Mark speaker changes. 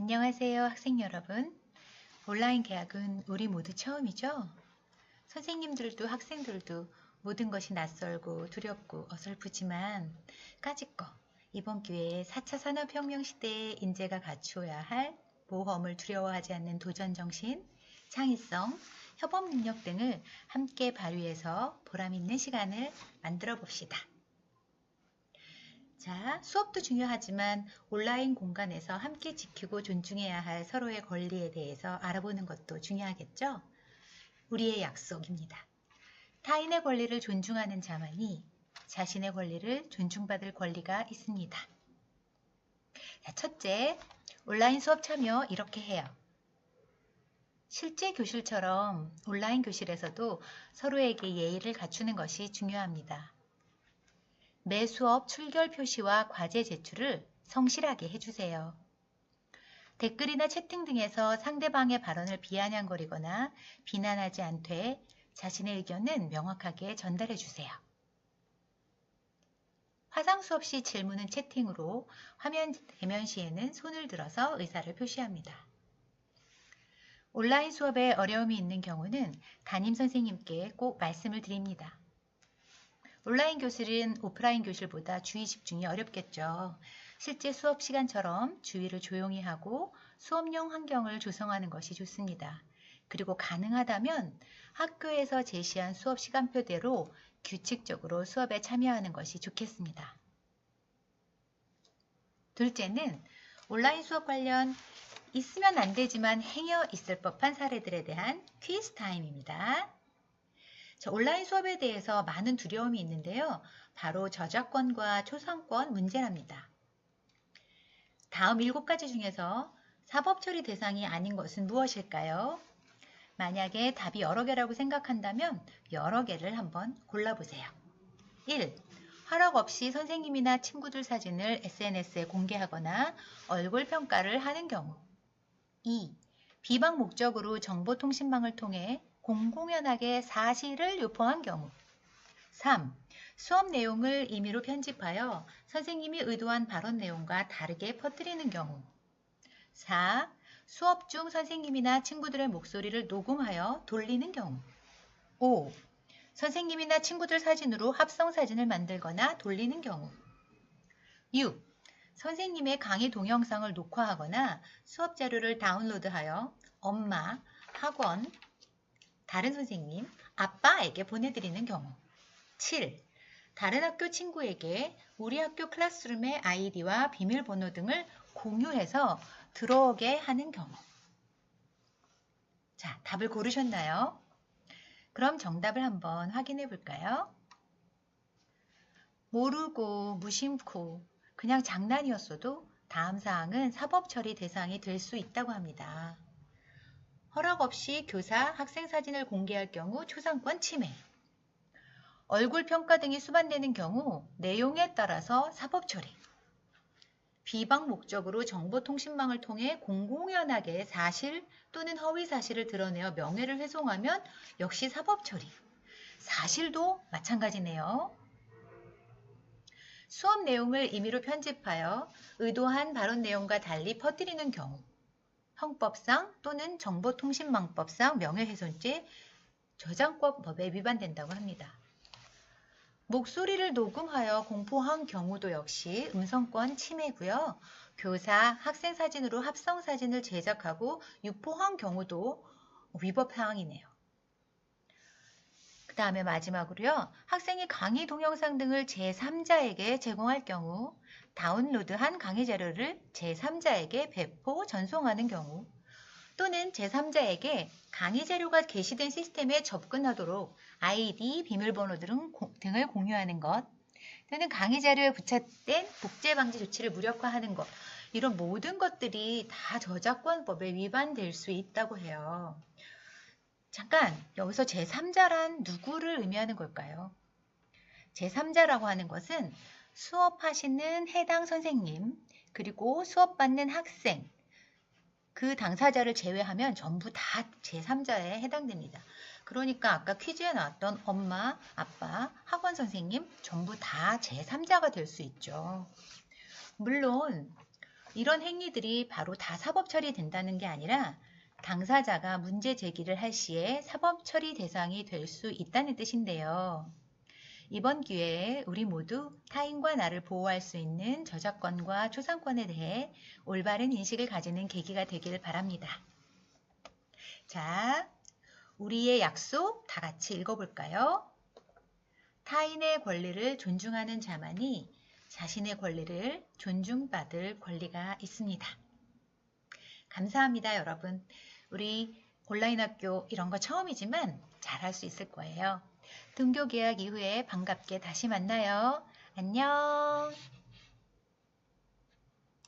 Speaker 1: 안녕하세요, 학생 여러분. 온라인 개학은 우리 모두 처음이죠? 선생님들도 학생들도 모든 것이 낯설고 두렵고 어설프지만 까짓거 이번 기회에 4차 산업혁명 시대의 인재가 갖추어야 할 모험을 두려워하지 않는 도전정신, 창의성, 협업 능력 등을 함께 발휘해서 보람 있는 시간을 만들어 봅시다. 자, 수업도 중요하지만 온라인 공간에서 함께 지키고 존중해야 할 서로의 권리에 대해서 알아보는 것도 중요하겠죠? 우리의 약속입니다. 타인의 권리를 존중하는 자만이 자신의 권리를 존중받을 권리가 있습니다. 자, 첫째, 온라인 수업 참여 이렇게 해요. 실제 교실처럼 온라인 교실에서도 서로에게 예의를 갖추는 것이 중요합니다. 매 수업 출결 표시와 과제 제출을 성실하게 해주세요. 댓글이나 채팅 등에서 상대방의 발언을 비아냥거리거나 비난하지 않되 자신의 의견은 명확하게 전달해 주세요. 화상 수업 시 질문은 채팅으로, 화면 대면 시에는 손을 들어서 의사를 표시합니다. 온라인 수업에 어려움이 있는 경우는 담임 선생님께 꼭 말씀을 드립니다. 온라인 교실은 오프라인 교실보다 주의 집중이 어렵겠죠. 실제 수업 시간처럼 주의를 조용히 하고 수업용 환경을 조성하는 것이 좋습니다. 그리고 가능하다면 학교에서 제시한 수업 시간표대로 규칙적으로 수업에 참여하는 것이 좋겠습니다. 둘째는 온라인 수업 관련 있으면 안 되지만 행여 있을 법한 사례들에 대한 퀴즈 타임입니다. 온라인 수업에 대해서 많은 두려움이 있는데요. 바로 저작권과 초상권 문제랍니다. 다음 7가지 중에서 사법 처리 대상이 아닌 것은 무엇일까요? 만약에 답이 여러 개라고 생각한다면 여러 개를 한번 골라보세요. 1. 허락 없이 선생님이나 친구들 사진을 SNS에 공개하거나 얼굴 평가를 하는 경우. 2. 비방 목적으로 정보통신망을 통해 공공연하게 사실을 유포한 경우. 3. 수업 내용을 임의로 편집하여 선생님이 의도한 발언 내용과 다르게 퍼뜨리는 경우. 4. 수업 중 선생님이나 친구들의 목소리를 녹음하여 돌리는 경우. 5. 선생님이나 친구들 사진으로 합성 사진을 만들거나 돌리는 경우. 6. 선생님의 강의 동영상을 녹화하거나 수업 자료를 다운로드하여 엄마, 학원, 다른 선생님, 아빠에게 보내드리는 경우. 7. 다른 학교 친구에게 우리 학교 클래스룸의 아이디와 비밀번호 등을 공유해서 들어오게 하는 경우. 자, 답을 고르셨나요? 그럼 정답을 한번 확인해 볼까요? 모르고 무심코 그냥 장난이었어도 다음 사항은 사법 처리 대상이 될 수 있다고 합니다. 허락 없이 교사, 학생 사진을 공개할 경우 초상권 침해. 얼굴 평가 등이 수반되는 경우 내용에 따라서 사법 처리. 비방 목적으로 정보통신망을 통해 공공연하게 사실 또는 허위 사실을 드러내어 명예를 훼손하면 역시 사법 처리. 사실도 마찬가지네요. 수업 내용을 임의로 편집하여 의도한 발언 내용과 달리 퍼뜨리는 경우. 형법상 또는 정보통신망법상 명예훼손죄 저작권법에 위반된다고 합니다. 목소리를 녹음하여 공포한 경우도 역시 음성권 침해고요. 교사, 학생 사진으로 합성 사진을 제작하고 유포한 경우도 위법 사항이네요. 그 다음에 마지막으로요. 학생이 강의 동영상 등을 제3자에게 제공할 경우 다운로드한 강의 자료를 제3자에게 배포, 전송하는 경우 또는 제3자에게 강의 자료가 게시된 시스템에 접근하도록 아이디, 비밀번호 등을 공유하는 것 또는 강의 자료에 부착된 복제 방지 조치를 무력화하는 것 이런 모든 것들이 다 저작권법에 위반될 수 있다고 해요. 잠깐 여기서 제3자란 누구를 의미하는 걸까요? 제3자라고 하는 것은 수업하시는 해당 선생님 그리고 수업받는 학생 그 당사자를 제외하면 전부 다 제3자에 해당됩니다. 그러니까 아까 퀴즈에 나왔던 엄마, 아빠, 학원 선생님 전부 다 제3자가 될 수 있죠. 물론 이런 행위들이 바로 다 사법 처리된다는 게 아니라 당사자가 문제 제기를 할 시에 사법 처리 대상이 될 수 있다는 뜻인데요. 이번 기회에 우리 모두 타인과 나를 보호할 수 있는 저작권과 초상권에 대해 올바른 인식을 가지는 계기가 되길 바랍니다. 자, 우리의 약속 다 같이 읽어볼까요? 타인의 권리를 존중하는 자만이 자신의 권리를 존중받을 권리가 있습니다. 감사합니다, 여러분. 우리 온라인 학교 이런 거 처음이지만 잘할 수 있을 거예요. 등교 개학 이후에 반갑게 다시 만나요. 안녕.